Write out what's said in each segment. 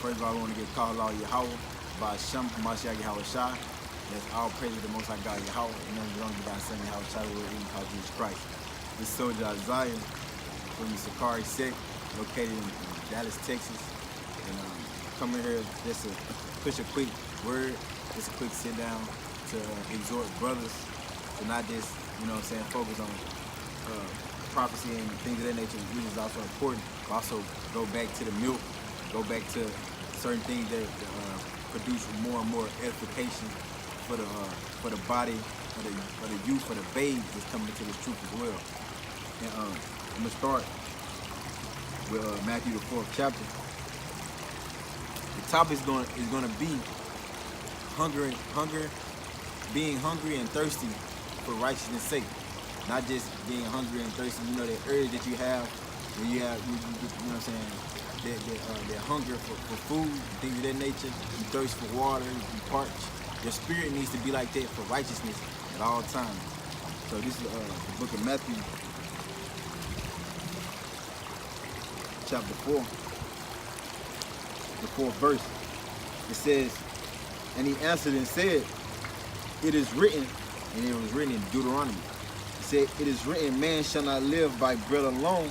First of all, I want to get called out Yahweh by Shem Mashiach Yahweh Shai. That's all praise to the Most High God Yahweh, and then the only begotten Son Yahweh Shai, the Lord called Jesus Christ. This soldier Isaiah from the Sakari sect, located in Dallas, Texas, and coming here just to push a quick word, just a quick sit down to exhort brothers to not just, focus on prophecy and things of that nature, which is also important, but also go back to the milk, go back to certain things that produce more and more edification for the body, for the youth, for the babes that's coming into this truth as well. And I'm gonna start with Matthew the 4th chapter. The topic is going to be being hungry and thirsty for righteousness' sake. Not just being hungry and thirsty, that urge that you have when you that hunger for food, things of that nature. You thirst for water, you parch. Your spirit needs to be like that for righteousness at all times. So this is the book of Matthew, chapter 4, the 4th verse. It says, and he answered and said, it is written, and it was written in Deuteronomy. It said, it is written, man shall not live by bread alone,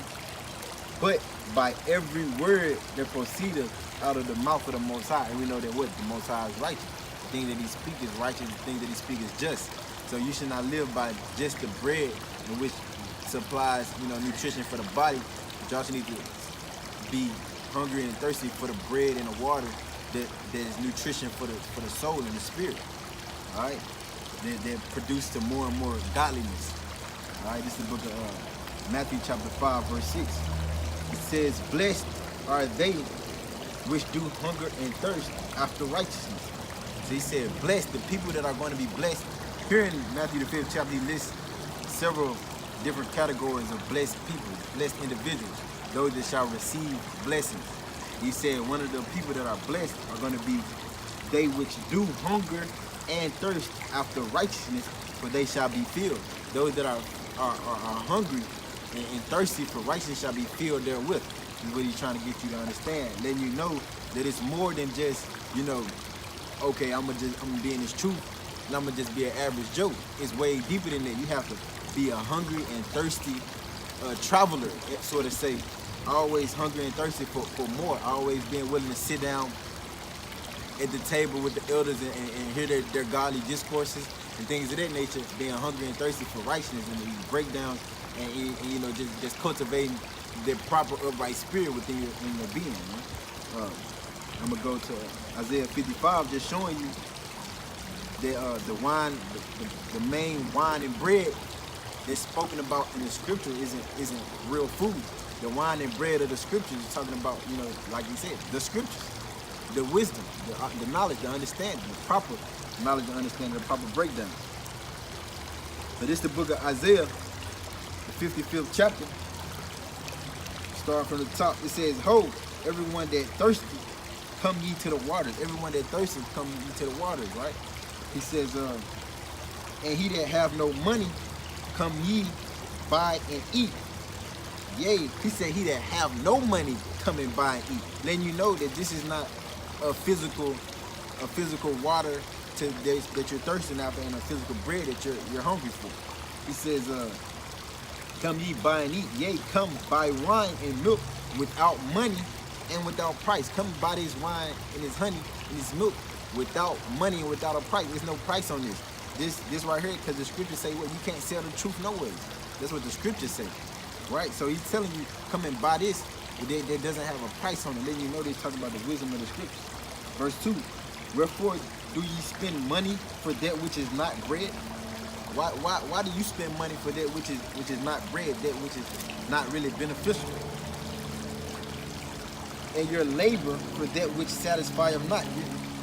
but by every word that proceedeth out of the mouth of the Most High. And we know that what? The Most High is righteous. The thing that he speaks is righteous. The thing that he speaks is just. So you should not live by just the bread, in which supplies, nutrition for the body. But you also need to be hungry and thirsty for the bread and the water that is nutrition for the soul and the spirit. All right, that produce to more and more godliness. All right, this is the book of Matthew chapter 5 verse 6. It says, blessed are they which do hunger and thirst after righteousness. So he said, blessed, the people that are going to be blessed. Here in Matthew the 5th chapter, he lists several different categories of blessed people, blessed individuals, those that shall receive blessings. He said one of the people that are blessed are going to be they which do hunger and thirst after righteousness, for they shall be filled. Those that are hungry and thirsty for righteousness shall be filled therewith. Is what he's trying to get you to understand, letting you know that it's more than just, okay, I'm gonna be in this truth, and I'm gonna just be an average Joe. It's way deeper than that. You have to be a hungry and thirsty traveler, so to say. Always hungry and thirsty for more. Always being willing to sit down at the table with the elders and hear their godly discourses and things of that nature. Being hungry and thirsty for righteousness and these breakdowns and just cultivating the proper upright spirit within your being. I'm gonna go to Isaiah 55, just showing you that the wine, the main wine and bread that's spoken about in the scripture isn't real food. The wine and bread of the scriptures is talking about, like he said, the scriptures, the wisdom, the knowledge, the understanding, the proper knowledge and understanding, the proper breakdown. So this is the book of Isaiah, the 55th chapter. Starting from the top, it says, ho, everyone that thirsty, come ye to the waters. Everyone that thirsty, come ye to the waters, right? He says, and he that have no money, come ye, buy and eat. Yea, he said, he that have no money, come and buy and eat. Letting you know that this is not a physical water that you're thirsting after, and a physical bread that you're hungry for. He says, come ye buy and eat. Yea, come buy wine and milk without money and without price. Come buy this wine and this honey and this milk without money and without a price. There's no price on this. This right here, because the scriptures say, well, you can't sell the truth no way. That's what the scriptures say. Right? So he's telling you, come and buy this, but that doesn't have a price on it. Letting you know they're talking about the wisdom of the scriptures. Verse 2, wherefore do ye spend money for that which is not bread? Why do you spend money for that which is not bread, that which is not really beneficial? And your labor for that which satisfieth not.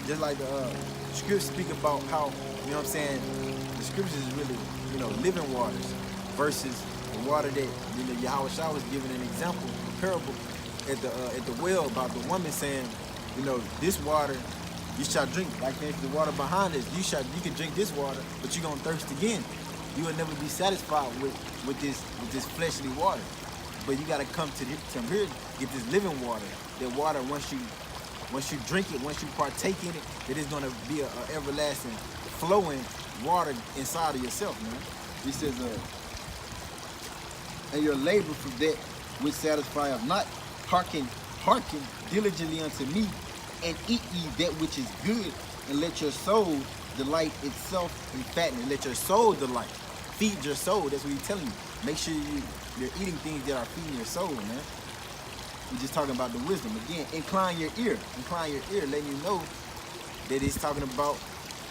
Just like the scriptures speak about how, the scriptures is really, living waters versus the water that, Yahweh Shai was giving an example, a parable at the well about the woman saying, this water you shall drink, like there's the water behind us. You can drink this water, but you're gonna thirst again. You will never be satisfied with this fleshly water. But you gotta come to here, get this living water. That water, once you once you drink it, once you partake in it, that it's going to be a everlasting flowing water inside of yourself, man. He says, and your labor for that which satisfieth not, hearken diligently unto me, and eat ye that which is good, and let your soul delight itself in fatness. Let your soul delight. Feed your soul. That's what he's telling you. Make sure you're eating things that are feeding your soul, man. We're just talking about the wisdom. Again, incline your ear. Incline your ear, letting you know that he's talking about.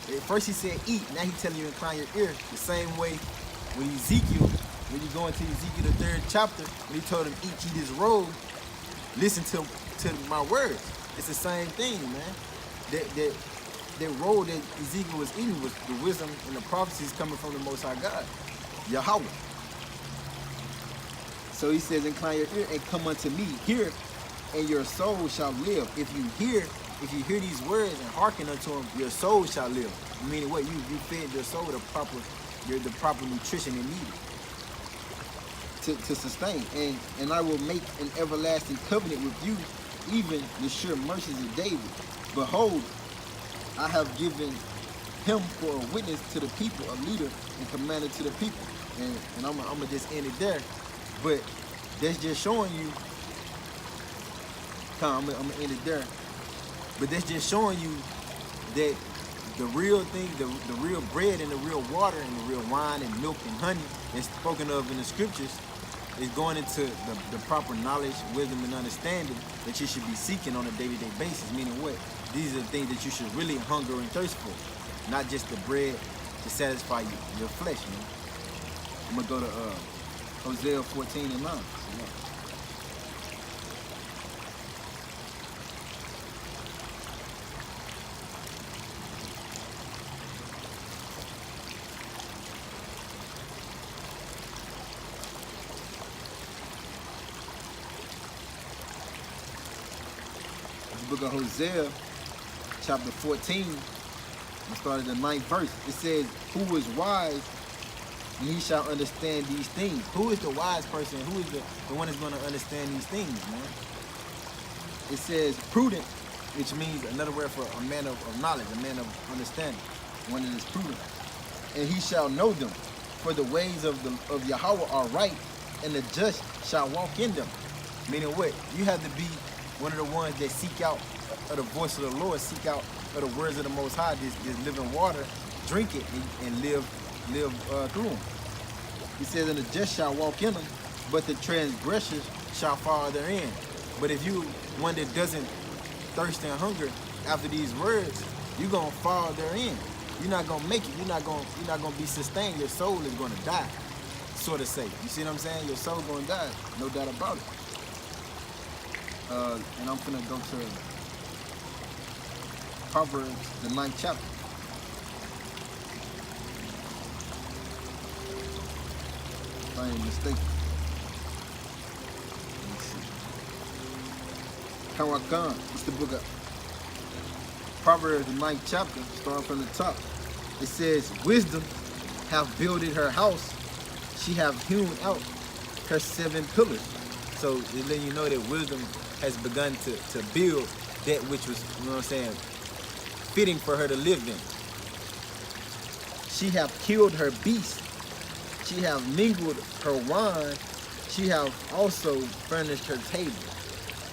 At first he said eat. Now he's telling you incline your ear. The same way when Ezekiel, when you go into Ezekiel the 3rd chapter, when he told him eat ye this roll, listen to my words. It's the same thing, man. That roll that Ezekiel was eating was the wisdom and the prophecies coming from the Most High God, Yahweh. So he says, incline your ear and come unto me, hear, and your soul shall live. If you hear these words and hearken unto them, your soul shall live. Meaning what? You fed your soul the proper nutrition it needed to sustain. And I will make an everlasting covenant with you, even the sure mercies of David. Behold, I have given him for a witness to the people, a leader and commander to the people. And I'm gonna just end it there. But that's just showing you, I'm gonna end it there. But that's just showing you that the real thing, the real bread and the real water and the real wine and milk and honey that's spoken of in the scriptures is going into the proper knowledge, wisdom, and understanding that you should be seeking on a day-to-day basis. Meaning what? These are the things that you should really hunger and thirst for, not just the bread to satisfy your flesh, man. I'm gonna go to Hosea 14:9. Yeah. The book of Hosea, chapter 14, and start at the 9th verse. It says, who is wise, and he shall understand these things. Who is the wise person? Who is the one that's going to understand these things, man? It says prudent, which means another word for a man of knowledge, a man of understanding, one that is prudent. And he shall know them, for the ways of Yahweh are right, and the just shall walk in them. Meaning what? You have to be one of the ones that seek out of the voice of the Lord, seek out of the words of the Most High, this living water, drink it and live through them. He says, and the just shall walk in them, but the transgressors shall fall therein. But if you one that doesn't thirst and hunger after these words, you're gonna fall therein. You're not gonna make it. You're not gonna be sustained. Your soul is gonna die, so to say. You see what I'm saying? Your soul's gonna die, no doubt about it. And I'm gonna go to Proverbs, the 9th chapter. If I ain't mistaken. Let me see. Karakan, it's the book of Proverbs, the 9th chapter, starting from the top. It says, wisdom hath builded her house, she hath hewn out her 7 pillars. So it's letting you know that wisdom has begun to build that which was, you know what I'm saying, fitting for her to live in. She hath killed her beast. She hath mingled her wine. She hath also furnished her table.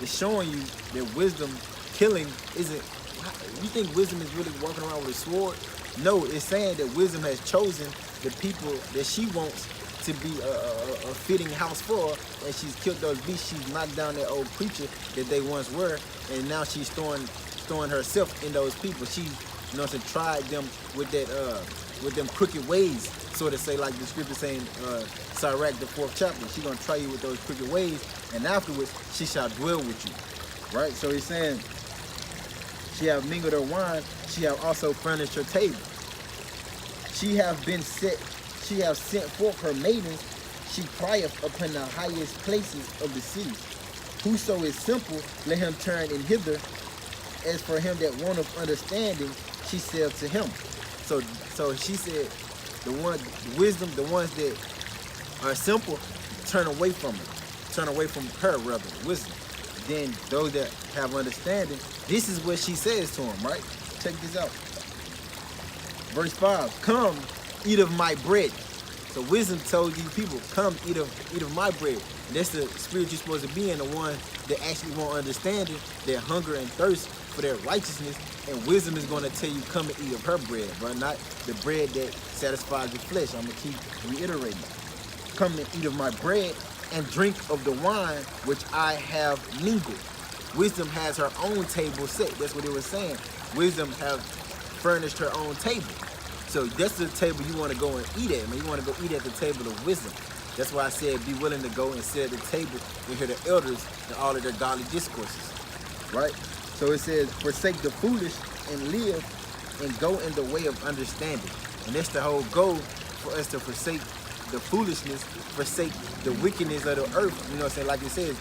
It's showing you that wisdom killing isn't, you think wisdom is really walking around with a sword? No, it's saying that wisdom has chosen the people that she wants to be a fitting house for her, and she's killed those beasts. She's knocked down that old creature that they once were, and now she's throwing herself in those people. She, you know, tried them with that with them crooked ways, so to say, like the scripture saying, Sirach, the 4th chapter. She's gonna try you with those crooked ways, and afterwards she shall dwell with you. Right? So he's saying she have mingled her wine, she have also furnished her table. She have sent forth her maidens, she crieth upon the highest places of the city. Whoso is simple, let him turn in hither. As for him that wanteth understanding, she said to him. So she said, the wisdom, the ones that are simple, turn away from her. Turn away from her, rather, wisdom. then those that have understanding, this is what she says to them, right? Check this out. Verse 5, come, eat of my bread. So wisdom told these people, come, eat of my bread. And that's the spirit you're supposed to be in, the one that actually want understanding, their hunger and thirst for their righteousness. And wisdom is going to tell you, come and eat of her bread, but not the bread that satisfies the flesh. I'm going to keep reiterating. Come and eat of my bread and drink of the wine which I have mingled. Wisdom has her own table set. That's what it was saying. Wisdom have furnished her own table. So that's the table you want to go and eat at, man. You want to go eat at the table of wisdom. That's why I said be willing to go and sit at the table and hear the elders and all of their godly discourses, right? So it says, forsake the foolish and live and go in the way of understanding. And that's the whole goal, for us to forsake the foolishness, forsake the wickedness of the earth. You know what I'm saying? Like it says,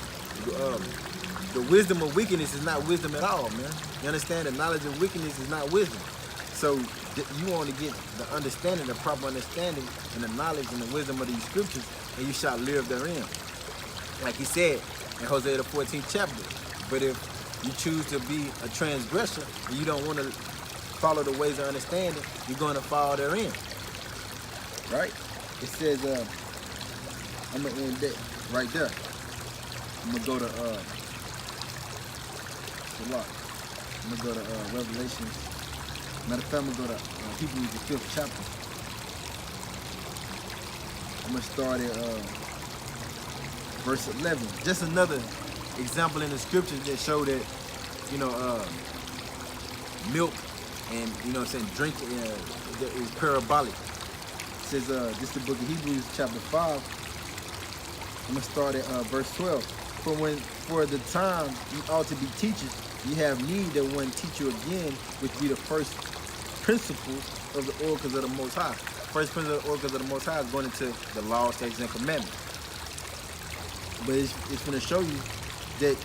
the wisdom of wickedness is not wisdom at all, man. You understand? The knowledge of wickedness is not wisdom. So you want to get the understanding, the proper understanding, and the knowledge and the wisdom of these scriptures, and you shall live therein. Like he said in Hosea the 14th chapter. But if you choose to be a transgressor and you don't want to follow the ways of understanding, you're going to fall therein. Right? It says, I'm going to end that right there. I'm going to go to I'm going to go to Revelation. Matter of fact, I'm going to go to Hebrews the 5th chapter. I'm going to start at verse 11. Just another example in the scriptures that show that, you know, milk and, you know what I'm saying, drink is parabolic. It says, this is the book of Hebrews chapter 5. I'm going to start at verse 12. For the time you ought to be teachers, you have need that one teach you again, which be the first principles of the oracles of the Most High. First principle of the oracles of the Most High is going into the law, statutes, and commandments. But it's going to show you that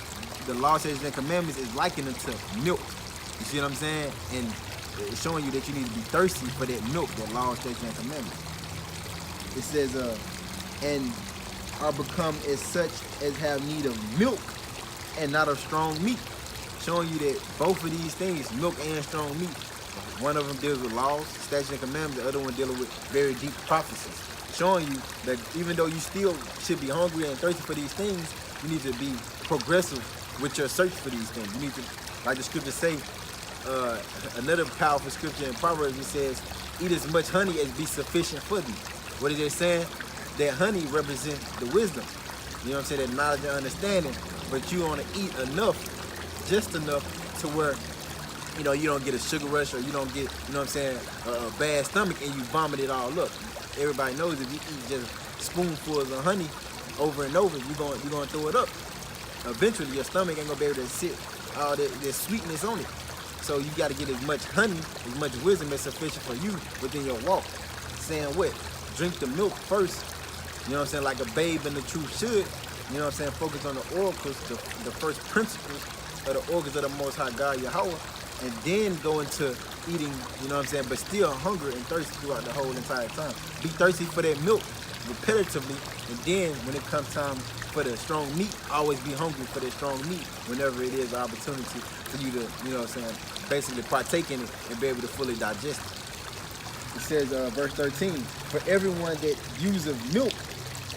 the law, statutes, and commandments is likened to milk. You see what I'm saying? And it's showing you that you need to be thirsty for that milk, that law, statutes, and commandments. It says, and are become as such as have need of milk and not of strong meat. Showing you that both of these things, milk and strong meat, one of them deals with laws, statutes, and commandments, the other one dealing with very deep prophecies. Showing you that even though you still should be hungry and thirsty for these things, you need to be progressive with your search for these things. You need to, like the scriptures say, another powerful scripture in Proverbs, it says, eat as much honey as be sufficient for thee. What is it saying? That honey represents the wisdom. You know what I'm saying? That knowledge and understanding. But you want to eat enough, just enough to where, you know, you don't get a sugar rush, or you don't get, you know what I'm saying, a bad stomach and you vomit it all up. Everybody knows if you eat just spoonfuls of honey over and over, you're going to throw it up. Eventually, your stomach ain't going to be able to sit all that sweetness on it. So you got to get as much honey, as much wisdom as sufficient for you within your walk. Saying what? Drink the milk first. You know what I'm saying? Like a babe in the truth should. You know what I'm saying? Focus on the oracles, the first principles of the oracles of the Most High God, Yahweh. And then go into eating, you know what I'm saying? But still hungry and thirsty throughout the whole entire time. Be thirsty for that milk repetitively. And then when it comes time for the strong meat, always be hungry for that strong meat whenever it is an opportunity for you to, you know what I'm saying, basically partake in it and be able to fully digest it. It says, verse 13, for everyone that uses milk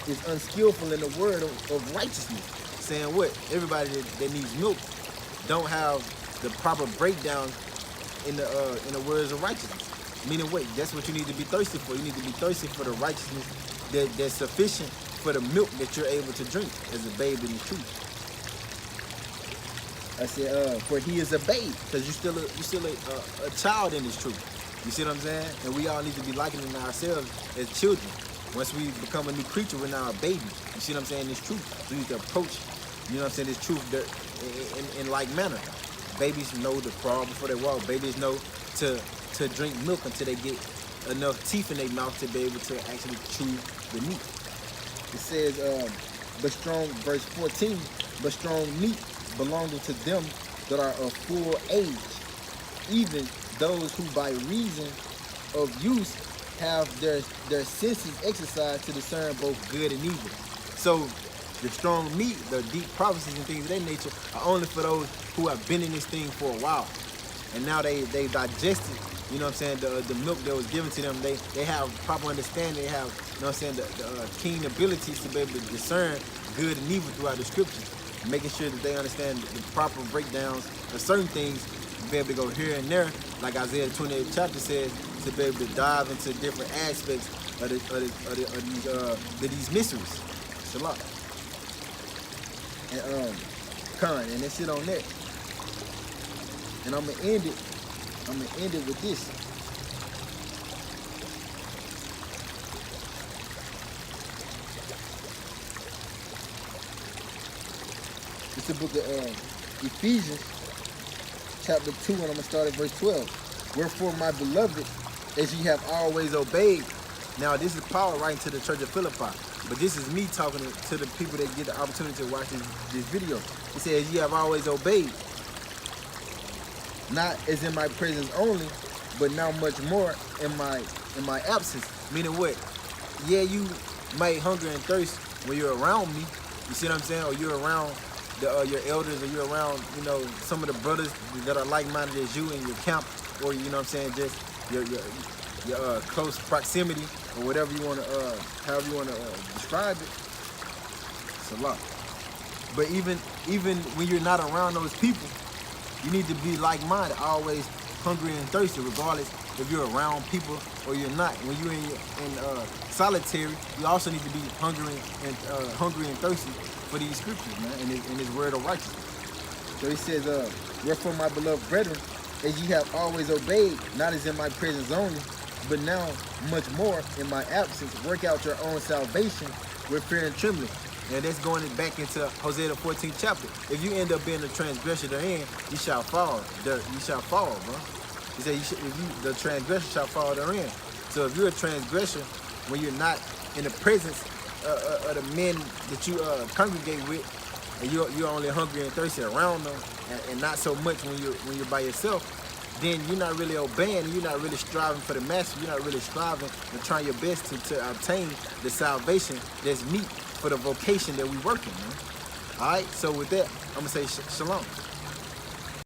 is unskillful in the word of righteousness. Saying what? Everybody that needs milk don't have the proper breakdown in the words of righteousness. Meaning what? That's what you need to be thirsty for. You need to be thirsty for the righteousness that's sufficient for the milk that you're able to drink as a babe in the truth. I said, for he is a babe, because you're still a child in this truth. You see what I'm saying? And we all need to be likening ourselves as children. Once we become a new creature, we're now a baby. You see what I'm saying? This truth. We need to approach, you know what I'm saying, this truth in like manner. Babies know to crawl before they walk. Babies know to drink milk until they get enough teeth in their mouth to be able to actually chew the meat. It says, verse 14, but strong meat belonging to them that are of full age, even those who by reason of use have their senses exercised to discern both good and evil. So The strong meat, the deep prophecies and things of that nature are only for those who have been in this thing for a while. And now they digested, you know what I'm saying, the milk that was given to them. They have proper understanding. They have, you know what I'm saying, the keen abilities to be able to discern good and evil throughout the scriptures, making sure that they understand the proper breakdowns of certain things, be able to go here and there, like Isaiah 28th chapter says, to be able to dive into different aspects of these mysteries. It's a lot. And and that's it on that. And I'm gonna end it with this. It's the book of Ephesians, chapter 2, and I'm gonna start at verse 12. Wherefore, my beloved, as ye have always obeyed. Now, this is Paul writing to the church of Philippi, but this is me talking to the people that get the opportunity to watch this video. He says, ye have always obeyed, not as in my presence only, but now much more in my absence. Meaning what? Yeah, you might hunger and thirst when you're around me. You see what I'm saying? Or you're around your elders, or you're around, you know, some of the brothers that are like-minded as you in your camp, or, you know what I'm saying, just your close proximity, or whatever you want to, however you want to describe it. It's a lot. But even when you're not around those people, you need to be like-minded, always hungry and thirsty, regardless if you're around people or you're not. When you're in solitary, you also need to be hungry and thirsty for these scriptures, man, and his word of righteousness. So he says, wherefore, my beloved brethren, as ye have always obeyed, not as in my presence only, but now much more in my absence, work out your own salvation with fear and trembling. And that's going back into Hosea the 14th chapter. If you end up being a transgressor therein, you shall fall. You shall fall, bro. He said, the transgressor shall fall therein. So if you're a transgressor, when you're not in the presence of the men that you congregate with, and you're only hungry and thirsty around them, and not so much when you're by yourself, then you're not really obeying, and you're not really striving for the master. You're not really striving and trying your best to obtain the salvation that's meet for the vocation that we work in, man. All right, so with that, I'm going to say shalom.